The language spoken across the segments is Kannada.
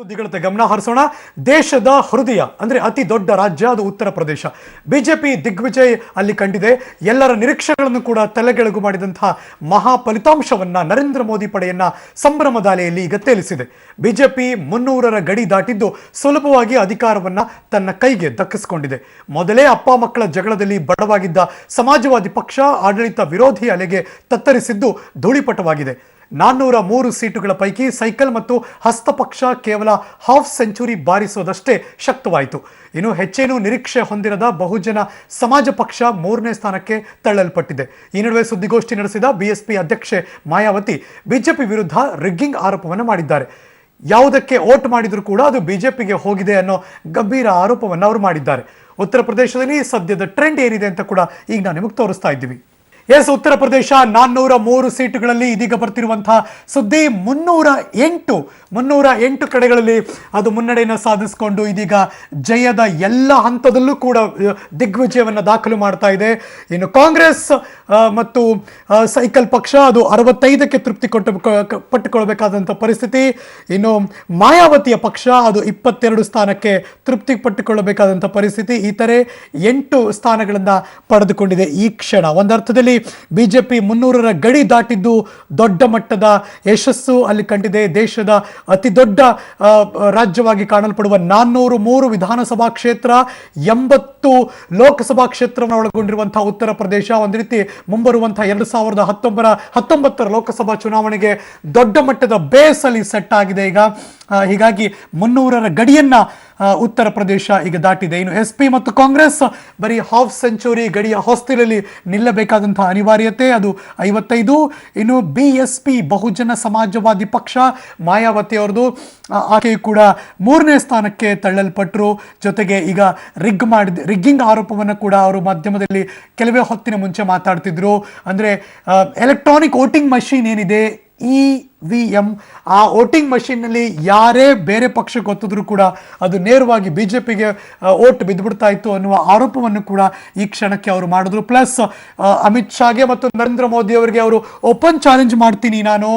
ಸುದ್ದಿಗಳತ್ತ ಗಮನ ಹರಿಸೋಣ. ದೇಶದ ಹೃದಯ ಅಂದ್ರೆ ಅತಿ ದೊಡ್ಡ ರಾಜ್ಯ ಅದು ಉತ್ತರ ಪ್ರದೇಶ. ಬಿಜೆಪಿ ದಿಗ್ವಿಜಯ್ ಅಲ್ಲಿ ಕಂಡಿದೆ. ಎಲ್ಲರ ನಿರೀಕ್ಷೆಗಳನ್ನು ಕೂಡ ತಲೆಗೆಳಗು ಮಾಡಿದಂತಹ ಮಹಾ ಫಲಿತಾಂಶವನ್ನ ನರೇಂದ್ರ ಮೋದಿ ಪಡೆಯನ್ನ ಸಂಭ್ರಮದಾಲೆಯಲ್ಲಿ ಈಗ ತೇಲಿಸಿದೆ. ಬಿಜೆಪಿ 300ರ ಗಡಿ ದಾಟಿದ್ದು ಸುಲಭವಾಗಿ ಅಧಿಕಾರವನ್ನ ತನ್ನ ಕೈಗೆ ದಕ್ಕಿಸಿಕೊಂಡಿದೆ. ಮೊದಲೇ ಅಪ್ಪ ಮಕ್ಕಳ ಜಗಳದಲ್ಲಿ ಬಡವಾಗಿದ್ದ ಸಮಾಜವಾದಿ ಪಕ್ಷ ಆಡಳಿತ ವಿರೋಧಿ ಅಲೆಗೆ ತತ್ತರಿಸಿದ್ದು ಧೂಳಿಪಟವಾಗಿದೆ. 403 ಸೀಟುಗಳ ಪೈಕಿ ಸೈಕಲ್ ಮತ್ತು ಹಸ್ತಪಕ್ಷ ಕೇವಲ ಹಾಫ್ ಸೆಂಚುರಿ ಬಾರಿಸೋದಷ್ಟೇ ಶಕ್ತವಾಯಿತು. ಇನ್ನು ಹೆಚ್ಚೇನು ನಿರೀಕ್ಷೆ ಹೊಂದಿರದ ಬಹುಜನ ಸಮಾಜ ಪಕ್ಷ 3ನೇ ಸ್ಥಾನಕ್ಕೆ ತಳ್ಳಲ್ಪಟ್ಟಿದೆ. ಈ ನಡುವೆ ಸುದ್ದಿಗೋಷ್ಠಿ ನಡೆಸಿದ ಬಿಎಸ್ಪಿ ಅಧ್ಯಕ್ಷೆ ಮಾಯಾವತಿ ಬಿಜೆಪಿ ವಿರುದ್ಧ ರಿಗ್ಗಿಂಗ್ ಆರೋಪವನ್ನು ಮಾಡಿದ್ದಾರೆ. ಯಾವುದಕ್ಕೆ ವೋಟ್ ಮಾಡಿದ್ರು ಕೂಡ ಅದು ಬಿಜೆಪಿಗೆ ಹೋಗಿದೆ ಅನ್ನೋ ಗಂಭೀರ ಆರೋಪವನ್ನು ಅವರು ಮಾಡಿದ್ದಾರೆ. ಉತ್ತರ ಪ್ರದೇಶದಲ್ಲಿ ಸದ್ಯದ ಟ್ರೆಂಡ್ ಏನಿದೆ ಅಂತ ಕೂಡ ಈಗ ನಾವು ನಿಮಗೆ ತೋರಿಸ್ತಾ ಇದ್ದೀವಿ. ಉತ್ತರ ಪ್ರದೇಶ 403 ಸೀಟುಗಳಲ್ಲಿ ಇದೀಗ ಬರ್ತಿರುವಂತಹ ಸುದ್ದಿ 308 ಕಡೆಗಳಲ್ಲಿ ಅದು ಮುನ್ನಡೆಯನ್ನು ಸಾಧಿಸಿಕೊಂಡು ಇದೀಗ ಜಯದ ಎಲ್ಲ ಹಂತದಲ್ಲೂ ಕೂಡ ದಿಗ್ವಿಜಯವನ್ನು ದಾಖಲು ಮಾಡ್ತಾ ಇದೆ. ಇನ್ನು ಕಾಂಗ್ರೆಸ್ ಮತ್ತು ಸೈಕಲ್ ಪಕ್ಷ ಅದು 65ಕ್ಕೆ ತೃಪ್ತಿ ಪಟ್ಟುಕೊಳ್ಬೇಕಾದಂಥ ಪರಿಸ್ಥಿತಿ. ಇನ್ನು ಮಾಯಾವತಿಯ ಪಕ್ಷ ಅದು 22 ಸ್ಥಾನಕ್ಕೆ ತೃಪ್ತಿ ಪಟ್ಟುಕೊಳ್ಳಬೇಕಾದಂಥ ಪರಿಸ್ಥಿತಿ. ಇತರೆ 8 ಸ್ಥಾನಗಳನ್ನು ಪಡೆದುಕೊಂಡಿದೆ ಈ ಕ್ಷಣ. ಒಂದರ್ಥದಲ್ಲಿ ಬಿಜೆಪಿ 300ರ ಗಡಿ ದಾಟಿದ್ದು ದೊಡ್ಡ ಮಟ್ಟದ ಯಶಸ್ಸು ಅಲ್ಲಿ ಕಂಡಿದೆ. ದೇಶದ ಅತಿ ದೊಡ್ಡ ರಾಜ್ಯವಾಗಿ ಕಾಣಲ್ಪಡುವ 403 ವಿಧಾನಸಭಾ ಕ್ಷೇತ್ರ, 80 ಲೋಕಸಭಾ ಕ್ಷೇತ್ರವನ್ನು ಒಳಗೊಂಡಿರುವಂತಹ ಉತ್ತರ ಪ್ರದೇಶ ಒಂದು ರೀತಿ ಮುಂಬರುವಂತಹ 2019ರ ಲೋಕಸಭಾ ಚುನಾವಣೆಗೆ ದೊಡ್ಡ ಮಟ್ಟದ ಬೇಸ್ ಅಲ್ಲಿ ಸೆಟ್ ಆಗಿದೆ ಈಗ. ಹೀಗಾಗಿ 300ರ ಗಡಿಯನ್ನ ಉತ್ತರ ಪ್ರದೇಶ ಈಗ ದಾಟಿದೆ. ಇನ್ನು ಎಸ್ಪಿ ಮತ್ತು ಕಾಂಗ್ರೆಸ್ ಬರೀ ಹಾಫ್ ಸೆಂಚುರಿ ಗಡಿಯ ಹೊಸ್ತಿಲಲ್ಲಿ ನಿಲ್ಲಬೇಕಾದಂತಹ ಅನಿವಾರ್ಯತೆ ಅದು 55. ಇನ್ನು ಬಿಎಸ್ಪಿ ಬಹುಜನ ಸಮಾಜವಾದಿ ಪಕ್ಷ ಮಾಯಾವತಿ ಅವರದು ಆಕೆಯು ಕೂಡ 3ನೇ ಸ್ಥಾನಕ್ಕೆ ತಳ್ಳಲ್ಪಟ್ಟರು. ಜೊತೆಗೆ ಈಗ ರಿಗ್ಗಿಂಗ್ ಆರೋಪವನ್ನು ಕೂಡ ಅವರು ಮಾಧ್ಯಮದಲ್ಲಿ ಕೆಲವೇ ಹೊತ್ತಿನ ಮುಂಚೆ ಮಾತಾಡ್ತಿದ್ರು. ಅಂದರೆ ಎಲೆಕ್ಟ್ರಾನಿಕ್ ವೋಟಿಂಗ್ ಮಷೀನ್ ಏನಿದೆ EVM, ಆ ವೋಟಿಂಗ್ ಮಷೀನ್ನಲ್ಲಿ ಯಾರೇ ಬೇರೆ ಪಕ್ಷಕ್ಕೆ ಒತ್ತಿದ್ರು ಕೂಡ ಅದು ನೇರವಾಗಿ ಬಿಜೆಪಿಗೆ ವೋಟ್ ಬಿದ್ದುಬಿಡ್ತಾ ಇತ್ತು ಅನ್ನುವ ಆರೋಪವನ್ನು ಕೂಡ ಈ ಕ್ಷಣಕ್ಕೆ ಅವರು ಮಾಡಿದ್ರು. ಪ್ಲಸ್ ಅಮಿತ್ ಶಾಗೆ ಮತ್ತು ನರೇಂದ್ರ ಮೋದಿ ಅವರಿಗೆ ಅವರು ಓಪನ್ ಚಾಲೆಂಜ್ ಮಾಡ್ತೀನಿ, ನಾನು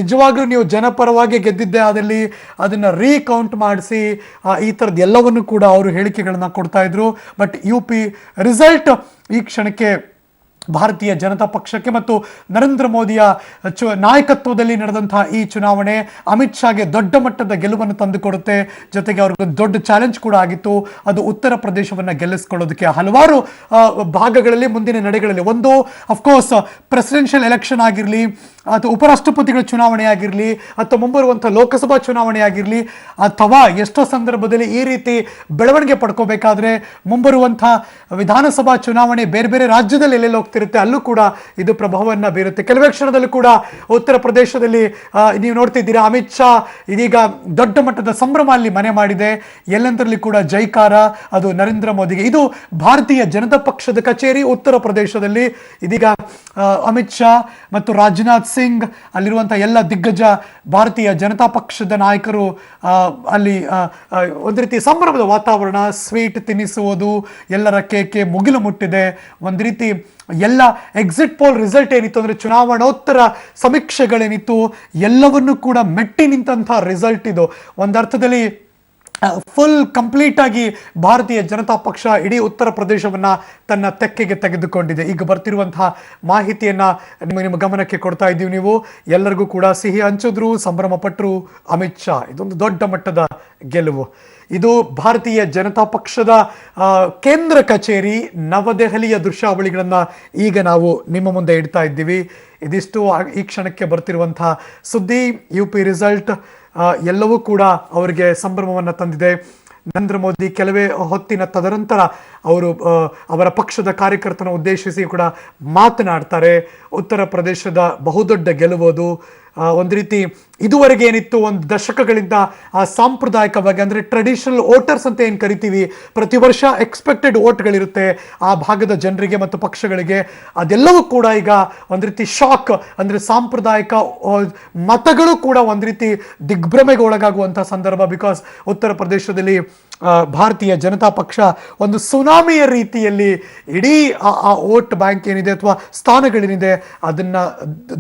ನಿಜವಾಗ್ಲೂ ನೀವು ಜನಪರವಾಗಿ ಗೆದ್ದಿದ್ದೆ ಆದಲ್ಲಿ ಅದನ್ನು ರೀಕೌಂಟ್ ಮಾಡಿಸಿ, ಈ ಥರದ್ದು ಎಲ್ಲವನ್ನು ಕೂಡ ಅವರು ಹೇಳಿಕೆಗಳನ್ನು ಕೊಡ್ತಾ ಇದ್ರು. ಬಟ್ UP ರಿಸಲ್ಟ್ ಈ ಕ್ಷಣಕ್ಕೆ ಭಾರತೀಯ ಜನತಾ ಪಕ್ಷಕ್ಕೆ ಮತ್ತು ನರೇಂದ್ರ ಮೋದಿಯ ನಾಯಕತ್ವದಲ್ಲಿ ನಡೆದಂತಹ ಈ ಚುನಾವಣೆ ಅಮಿತ್ ಶಾಗೆ ದೊಡ್ಡ ಮಟ್ಟದ ಗೆಲುವನ್ನು ತಂದುಕೊಡುತ್ತೆ. ಜೊತೆಗೆ ಅವ್ರಿಗೆ ದೊಡ್ಡ ಚಾಲೆಂಜ್ ಕೂಡ ಆಗಿತ್ತು. ಅದು ಉತ್ತರ ಪ್ರದೇಶವನ್ನು ಗೆಲ್ಲಿಸ್ಕೊಳ್ಳೋದಕ್ಕೆ ಹಲವಾರು ಭಾಗಗಳಲ್ಲಿ ಮುಂದಿನ ನಡೆಗಳಲ್ಲಿ ಒಂದು ಅಫ್ಕೋರ್ಸ್ ಪ್ರೆಸಿಡೆನ್ಷಿಯಲ್ ಎಲೆಕ್ಷನ್ ಆಗಿರಲಿ ಅಥವಾ ಉಪರಾಷ್ಟ್ರಪತಿಗಳ ಚುನಾವಣೆ ಆಗಿರಲಿ ಅಥವಾ ಮುಂಬರುವಂಥ ಲೋಕಸಭಾ ಚುನಾವಣೆ ಆಗಿರಲಿ ಅಥವಾ ಎಷ್ಟೋ ಸಂದರ್ಭದಲ್ಲಿ ಈ ರೀತಿ ಬೆಳವಣಿಗೆ ಪಡ್ಕೋಬೇಕಾದ್ರೆ ಮುಂಬರುವಂಥ ವಿಧಾನಸಭಾ ಚುನಾವಣೆ ಬೇರೆ ಬೇರೆ ರಾಜ್ಯದಲ್ಲಿ ಎಲ್ಲೆಲ್ಲಿ ಹೋಗ್ತಿರುತ್ತೆ ಅಲ್ಲೂ ಕೂಡ ಇದು ಪ್ರಭಾವವನ್ನು ಬೀರುತ್ತೆ. ಕೆಲವೇ ಕ್ಷಣದಲ್ಲೂ ಕೂಡ ಉತ್ತರ ಪ್ರದೇಶದಲ್ಲಿ ನೀವು ನೋಡ್ತಿದ್ದೀರಾ ಅಮಿತ್ ಶಾ ಇದೀಗ ದೊಡ್ಡ ಮಟ್ಟದ ಸಂಭ್ರಮ ಅಲ್ಲಿ ಮನೆ ಮಾಡಿದೆ. ಎಲ್ಲೆಂದರಲ್ಲಿ ಕೂಡ ಜೈಕಾರ ಅದು ನರೇಂದ್ರ ಮೋದಿಗೆ. ಇದು ಭಾರತೀಯ ಜನತಾ ಪಕ್ಷದ ಕಚೇರಿ ಉತ್ತರ ಪ್ರದೇಶದಲ್ಲಿ. ಇದೀಗ ಅಮಿತ್ ಶಾ ಮತ್ತು ರಾಜನಾಥ್ ಸಿಂಗ್ ಅಲ್ಲಿರುವಂತಹ ಎಲ್ಲ ದಿಗ್ಗಜ ಭಾರತೀಯ ಜನತಾ ಪಕ್ಷದ ನಾಯಕರು ಅಲ್ಲಿ ಒಂದು ರೀತಿ ಸಂಭ್ರಮದ ವಾತಾವರಣ, ಸ್ವೀಟ್ ತಿನ್ನಿಸುವುದು, ಎಲ್ಲರ ಕೇಕೆ ಮುಗಿಲು ಮುಟ್ಟಿದೆ. ಒಂದು ರೀತಿ ಎಲ್ಲ ಎಕ್ಸಿಟ್ ಪೋಲ್ ರಿಸಲ್ಟ್ ಏನಿತ್ತು ಅಂದರೆ ಚುನಾವಣೋತ್ತರ ಸಮೀಕ್ಷೆಗಳೇನಿತ್ತು ಎಲ್ಲವನ್ನೂ ಕೂಡ ಮೆಟ್ಟಿ ನಿಂತಹ ರಿಸಲ್ಟ್ ಇದು. ಒಂದರ್ಥದಲ್ಲಿ ಫುಲ್ ಕಂಪ್ಲೀಟ್ ಆಗಿ ಭಾರತೀಯ ಜನತಾ ಪಕ್ಷ ಇಡೀ ಉತ್ತರ ಪ್ರದೇಶವನ್ನು ತನ್ನ ತೆಕ್ಕೆಗೆ ತೆಗೆದುಕೊಂಡಿದೆ. ಈಗ ಬರ್ತಿರುವಂತಹ ಮಾಹಿತಿಯನ್ನು ನಿಮ್ಮ ಗಮನಕ್ಕೆ ಕೊಡ್ತಾ ಇದ್ದೀವಿ. ನೀವು ಎಲ್ಲರಿಗೂ ಕೂಡ ಸಿಹಿ ಹಂಚಿದ್ರು, ಸಂಭ್ರಮ ಪಟ್ಟರು ಅಮಿತ್ ಶಾ. ಇದೊಂದು ದೊಡ್ಡ ಮಟ್ಟದ ಗೆಲುವು. ಇದು ಭಾರತೀಯ ಜನತಾ ಪಕ್ಷದ ಕೇಂದ್ರ ಕಚೇರಿ ನವದೆಹಲಿಯ ದೃಶ್ಯಾವಳಿಗಳನ್ನು ಈಗ ನಾವು ನಿಮ್ಮ ಮುಂದೆ ಇಡ್ತಾ ಇದ್ದೀವಿ. ಇದಿಷ್ಟು ಈ ಕ್ಷಣಕ್ಕೆ ಬರ್ತಿರುವಂತಹ ಸುದ್ದಿ. UP ರಿಸಲ್ಟ್ ಎಲ್ಲವೂ ಕೂಡ ಅವರಿಗೆ ಸಂಭ್ರಮವನ್ನು ತಂದಿದೆ. ನರೇಂದ್ರ ಮೋದಿ ಕೆಲವೇ ಹೊತ್ತಿನ ತದನಂತರ ಅವರು ಅವರ ಪಕ್ಷದ ಕಾರ್ಯಕರ್ತನ ಉದ್ದೇಶಿಸಿ ಕೂಡ ಮಾತನಾಡ್ತಾರೆ. ಉತ್ತರ ಪ್ರದೇಶದ ಬಹುದೊಡ್ಡ ಗೆಲುವು ಅದು. ಒಂದು ರೀತಿ ಇದುವರೆಗೆ ಏನಿತ್ತು ಒಂದು ದಶಕಗಳಿಂದ ಸಾಂಪ್ರದಾಯಿಕವಾಗಿ ಅಂದರೆ ಟ್ರೆಡಿಷನಲ್ ವೋಟರ್ಸ್ ಅಂತ ಏನು ಕರಿತೀವಿ, ಪ್ರತಿ ವರ್ಷ ಎಕ್ಸ್ಪೆಕ್ಟೆಡ್ ವೋಟ್ಗಳಿರುತ್ತೆ ಆ ಭಾಗದ ಜನರಿಗೆ ಮತ್ತು ಪಕ್ಷಗಳಿಗೆ, ಅದೆಲ್ಲವೂ ಕೂಡ ಈಗ ಒಂದು ರೀತಿ ಶಾಕ್ ಅಂದರೆ ಸಾಂಪ್ರದಾಯಿಕ ಮತಗಳು ಕೂಡ ಒಂದು ರೀತಿ ದಿಗ್ಭ್ರಮೆಗೆ ಒಳಗಾಗುವಂಥ ಸಂದರ್ಭ. ಬಿಕಾಸ್ ಉತ್ತರ ಪ್ರದೇಶದಲ್ಲಿ ಭಾರತೀಯ ಜನತಾ ಪಕ್ಷ ಒಂದು ಸುನಾಮಿಯ ರೀತಿಯಲ್ಲಿ ಇಡೀ ಆ ವೋಟ್ ಬ್ಯಾಂಕ್ ಏನಿದೆ ಅಥವಾ ಸ್ಥಾನಗಳೇನಿದೆ ಅದನ್ನ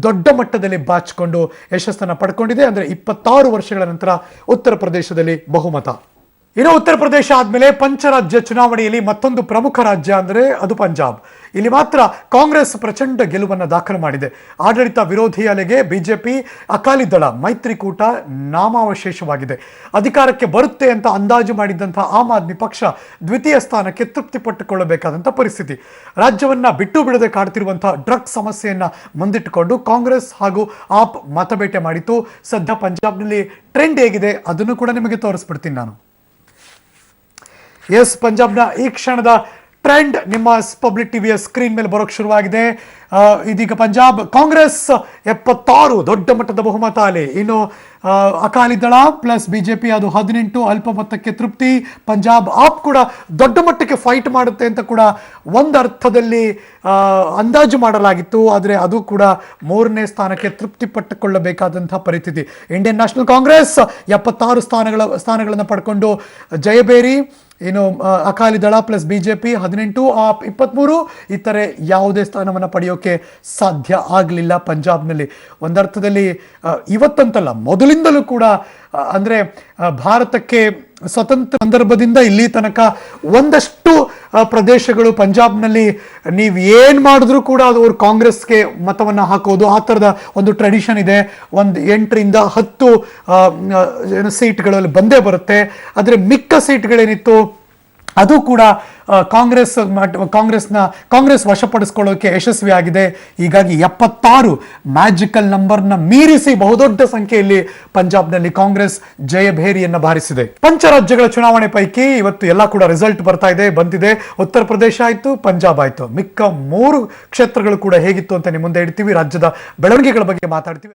ದೊಡ್ಡ ಮಟ್ಟದಲ್ಲಿ ಬಾಚಿಕೊಂಡು ಯಶಸ್ಸನ್ನು ಪಡ್ಕೊಂಡಿದೆ. ಅಂದರೆ 26 ವರ್ಷಗಳ ನಂತರ ಉತ್ತರ ಪ್ರದೇಶದಲ್ಲಿ ಬಹುಮತ. ಇನ್ನು ಉತ್ತರ ಪ್ರದೇಶ ಆದಮೇಲೆ ಪಂಚರಾಜ್ಯ ಚುನಾವಣೆಯಲ್ಲಿ ಮತ್ತೊಂದು ಪ್ರಮುಖ ರಾಜ್ಯ ಅಂದರೆ ಅದು ಪಂಜಾಬ್. ಇಲ್ಲಿ ಮಾತ್ರ ಕಾಂಗ್ರೆಸ್ ಪ್ರಚಂಡ ಗೆಲುವನ್ನು ದಾಖಲು ಮಾಡಿದೆ. ಆಡಳಿತ ವಿರೋಧಿ ಅಲೆಗೆ ಬಿಜೆಪಿ ಅಕಾಲಿ ದಳ ಮೈತ್ರಿಕೂಟ ನಾಮಾವಶೇಷವಾಗಿದೆ. ಅಧಿಕಾರಕ್ಕೆ ಬರುತ್ತೆ ಅಂತ ಅಂದಾಜು ಮಾಡಿದ್ದಂತಹ ಆಮ್ ಆದ್ಮಿ ಪಕ್ಷ ದ್ವಿತೀಯ ಸ್ಥಾನಕ್ಕೆ ತೃಪ್ತಿ ಪಟ್ಟುಕೊಳ್ಳಬೇಕಾದಂಥ ಪರಿಸ್ಥಿತಿ. ರಾಜ್ಯವನ್ನ ಬಿಟ್ಟು ಬಿಡದೆ ಕಾಡ್ತಿರುವಂತಹ ಡ್ರಗ್ಸ್ ಸಮಸ್ಯೆಯನ್ನ ಮುಂದಿಟ್ಟುಕೊಂಡು ಕಾಂಗ್ರೆಸ್ ಹಾಗೂ ಆಪ್ ಮತಬೇಟೆ ಮಾಡಿತು. ಸದ್ಯ ಪಂಜಾಬ್ನಲ್ಲಿ ಟ್ರೆಂಡ್ ಹೇಗಿದೆ ಅದನ್ನು ಕೂಡ ನಿಮಗೆ ತೋರಿಸ್ಬಿಡ್ತೀನಿ ನಾನು. ಎಸ್, ಪಂಜಾಬ್ನ ಈ ಕ್ಷಣದ ಟ್ರೆಂಡ್ ನಿಮ್ಮ ಪಬ್ಲಿಕ್ ಟಿವಿಯ ಸ್ಕ್ರೀನ್ ಮೇಲೆ ಬರೋಕ್ಕೆ ಶುರುವಾಗಿದೆ. ಇದೀಗ ಪಂಜಾಬ್ ಕಾಂಗ್ರೆಸ್ 76 ದೊಡ್ಡ ಮಟ್ಟದ ಬಹುಮತ ಅಲ್ಲಿ. ಇನ್ನು ಅಕಾಲಿ ದಳ ಪ್ಲಸ್ ಬಿಜೆಪಿ ಅದು 18 ಅಲ್ಪ ಮೊತ್ತಕ್ಕೆ ತೃಪ್ತಿ. ಪಂಜಾಬ್ ಆಪ್ ಕೂಡ ದೊಡ್ಡ ಮಟ್ಟಕ್ಕೆ ಫೈಟ್ ಮಾಡುತ್ತೆ ಅಂತ ಕೂಡ ಒಂದು ಅರ್ಥದಲ್ಲಿ ಅಂದಾಜು ಮಾಡಲಾಗಿತ್ತು. ಆದರೆ ಅದು ಕೂಡ 3ನೇ ಸ್ಥಾನಕ್ಕೆ ತೃಪ್ತಿ ಪಟ್ಟುಕೊಳ್ಳಬೇಕಾದಂತಹ ಪರಿಸ್ಥಿತಿ. ಇಂಡಿಯನ್ ನ್ಯಾಷನಲ್ ಕಾಂಗ್ರೆಸ್ 76 ಸ್ಥಾನಗಳನ್ನು ಪಡ್ಕೊಂಡು ಜಯಬೇರಿ. ಇನ್ನು Akali Dal plus BJP 18, app 23. ಇತರೆ ಯಾವುದೇ ಸ್ಥಾನವನ್ನು ಪಡೆಯೋಕೆ ಸಾಧ್ಯ ಆಗಲಿಲ್ಲ ಪಂಜಾಬ್ನಲ್ಲಿ. ಒಂದರ್ಥದಲ್ಲಿ ಇವತ್ತಂತಲ್ಲ, ಮೊದಲಿಂದಲೂ ಕೂಡ ಅಂದರೆ ಭಾರತಕ್ಕೆ ಸ್ವತಂತ್ರ ಸಂದರ್ಭದಿಂದ ಇಲ್ಲಿ ತನಕ ಒಂದಷ್ಟು ಪ್ರದೇಶಗಳು ಪಂಜಾಬ್ನಲ್ಲಿ ನೀವು ಏನು ಮಾಡಿದ್ರೂ ಕೂಡ ಅದು ಅವ್ರು ಕಾಂಗ್ರೆಸ್ಗೆ ಮತವನ್ನು ಹಾಕೋದು, ಆ ಥರದ ಒಂದು ಟ್ರೆಡಿಷನ್ ಇದೆ. ಒಂದು 8 ರಿಂದ 10 ಸೀಟ್ಗಳಲ್ಲಿ ಬಂದೇ ಬರುತ್ತೆ. ಆದರೆ ಮಿಕ್ಕ ಸೀಟ್ಗಳೇನಿತ್ತು ಅದು ಕೂಡ ಕಾಂಗ್ರೆಸ್ ವಶಪಡಿಸ್ಕೊಳ್ಳೋಕೆ ಯಶಸ್ವಿಯಾಗಿದೆ. ಹೀಗಾಗಿ 76 ಮ್ಯಾಜಿಕಲ್ ನಂಬರ್ನ ಮೀರಿಸಿ ಬಹುದೊಡ್ಡ ಸಂಖ್ಯೆಯಲ್ಲಿ ಪಂಜಾಬ್ನಲ್ಲಿ ಕಾಂಗ್ರೆಸ್ ಜಯಭೇರಿಯನ್ನು ಬಾರಿಸಿದೆ. ಪಂಚರಾಜ್ಯಗಳ ಚುನಾವಣೆ ಪೈಕಿ ಇವತ್ತು ಎಲ್ಲ ಕೂಡ ರಿಸಲ್ಟ್ ಬಂದಿದೆ. ಉತ್ತರ ಪ್ರದೇಶ ಆಯಿತು, ಪಂಜಾಬ್ ಆಯಿತು. ಮಿಕ್ಕ 3 ಕ್ಷೇತ್ರಗಳು ಕೂಡ ಹೇಗಿತ್ತು ಅಂತ ನಿಮ್ಮ ಮುಂದೆ ಇಡ್ತೀವಿ. ರಾಜ್ಯದ ಬೆಳವಣಿಗೆಗಳ ಬಗ್ಗೆ ಮಾತಾಡ್ತೀವಿ.